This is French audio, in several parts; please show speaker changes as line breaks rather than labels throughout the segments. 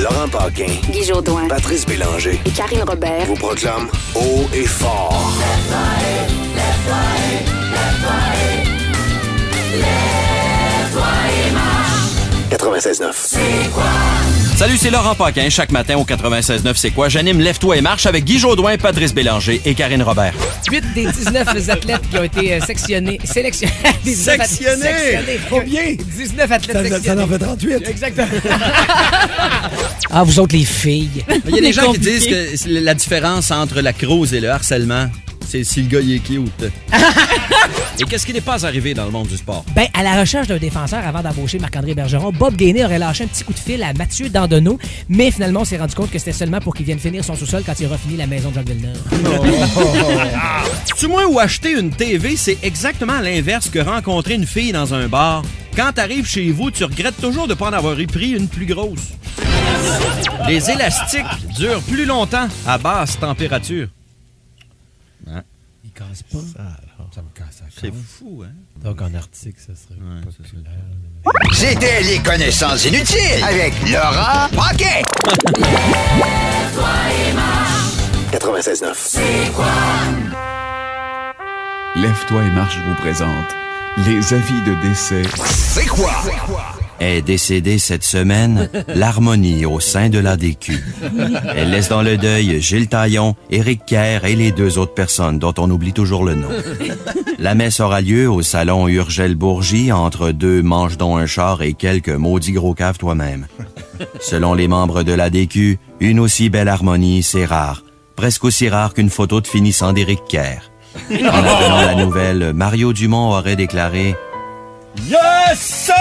Laurent Paquin,
Guy Jodoin,
Patrice Bélanger
et Karine Robert
vous proclament haut et fort. Lève-toi et marche. 96.9. C'est quoi?
Salut, c'est Laurent Paquin. Chaque matin au 96.9, c'est quoi? J'anime Lève-toi et marche avec Guy Jodoin, Patrice Bélanger et Karine Robert.
8 des 19 athlètes qui ont été sélectionnés.
Combien?
19 athlètes sélectionnés.
Ça en fait 38.
Exactement. Ah, vous autres, les filles.
Il y a des gens qui disent que la différence entre la crouse et le harcèlement, c'est si le gars il est cute. Et qu'est-ce qui n'est pas arrivé dans le monde du sport?
Ben, à la recherche d'un défenseur avant d'embaucher Marc-André Bergeron, Bob Gainey aurait lâché un petit coup de fil à Mathieu Dandonneau, mais finalement, on s'est rendu compte que c'était seulement pour qu'il vienne finir son sous-sol quand il aura fini la maison de Jacques Villeneuve.
Tu moi où acheter une TV, c'est exactement l'inverse que rencontrer une fille dans un bar. Quand t'arrives chez vous, tu regrettes toujours de ne pas en avoir pris une plus grosse. Les élastiques durent plus longtemps à basse température. Hein?
Il casse pas. Ça me casse.
C'est fou, hein?
Donc, en Arctique, ça serait populaire.
C'était les connaissances inutiles avec Laurent Paquin.
96.9. C'est quoi?
Lève-toi et marche vous présente les avis de décès.
C'est quoi?
Est décédée cette semaine l'harmonie au sein de l'ADQ. Elle laisse dans le deuil Gilles Taillon, Éric Kerr et les 2 autres personnes dont on oublie toujours le nom. La messe aura lieu au salon Urgel-Bourgie entre 2 manches dont un char et quelques maudits gros caves toi-même. Selon les membres de l'ADQ, une aussi belle harmonie, c'est rare. Presque aussi rare qu'une photo de finissant d'Éric Kerr. En apprenant la nouvelle, Mario Dumont aurait déclaré
« Yes, sir!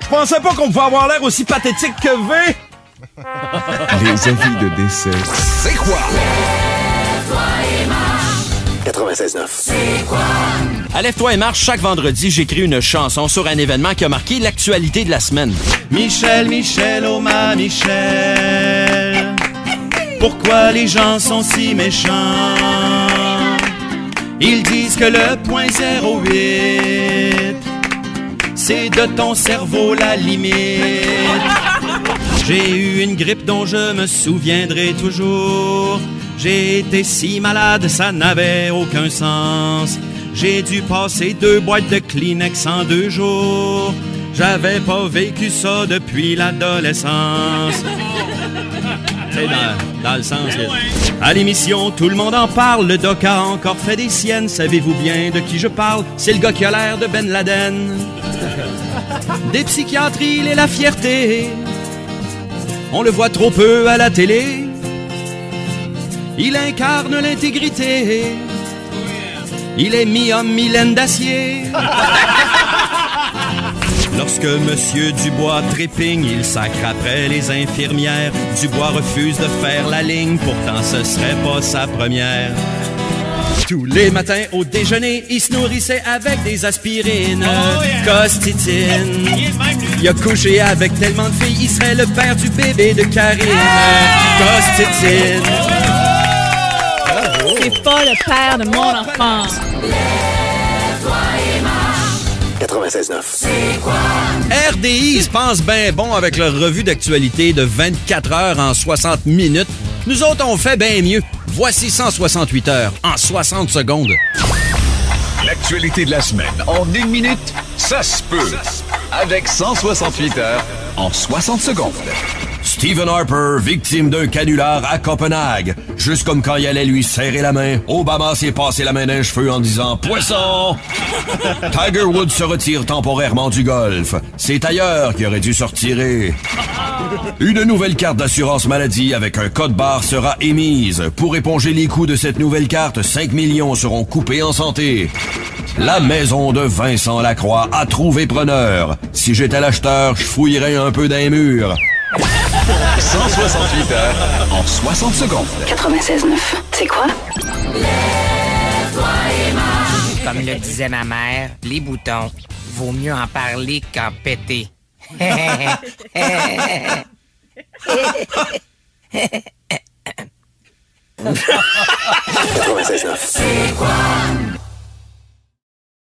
Je pensais pas qu'on pouvait avoir l'air aussi pathétique que V! »
Les avis de décès.
C'est quoi?
96.9. C'est quoi?
À Lève-toi et marche, chaque vendredi, j'écris une chanson sur un événement qui a marqué l'actualité de la semaine.
Michel, Michel, oh ma Michel, pourquoi les gens sont si méchants? Ils disent que le point 08, c'est de ton cerveau la limite. J'ai eu une grippe dont je me souviendrai toujours. J'ai été si malade, ça n'avait aucun sens. J'ai dû passer 2 boîtes de Kleenex en 2 jours. J'avais pas vécu ça depuis l'adolescence. C'est dans le sens que... À l'émission, tout le monde en parle. Le doc a encore fait des siennes. Savez-vous bien de qui je parle? C'est le gars qui a l'air de Ben Laden. Des psychiatries, il est la fierté. On le voit trop peu à la télé. Il incarne l'intégrité. Il est mi-homme, mi-laine d'acier. Lorsque Monsieur Dubois trépigne, il sacre après les infirmières. Dubois refuse de faire la ligne, pourtant ce serait pas sa première. Tous les matins au déjeuner, il se nourrissait avec des aspirines. Costitine. Il a couché avec tellement de filles, il serait le père du bébé de Karine. Costitine.
C'est pas le père de mon enfant.
96.9. C'est quoi?
RDI se pense bien bon avec leur revue d'actualité de 24 heures en 60 minutes. Nous autres, on fait bien mieux. Voici 168 heures en 60 secondes.
L'actualité de la semaine en 1 minute, ça se peut. Avec 168 heures en 60 secondes.
Stephen Harper, victime d'un canular à Copenhague. Juste comme quand il allait lui serrer la main, Obama s'est passé la main d'un cheveu en disant « Poisson! » Tiger Woods se retire temporairement du golf. C'est ailleurs qu'il aurait dû se retirer. Une nouvelle carte d'assurance maladie avec un code barre sera émise. Pour éponger les coûts de cette nouvelle carte, 5 millions seront coupés en santé. La maison de Vincent Lacroix a trouvé preneur. Si j'étais l'acheteur, je fouillerais un peu dans les murs.
168 heures en 60 secondes.
96.9. C'est quoi?
Comme le disait ma mère, les boutons, vaut mieux en parler qu'en péter.
96.9. C'est quoi?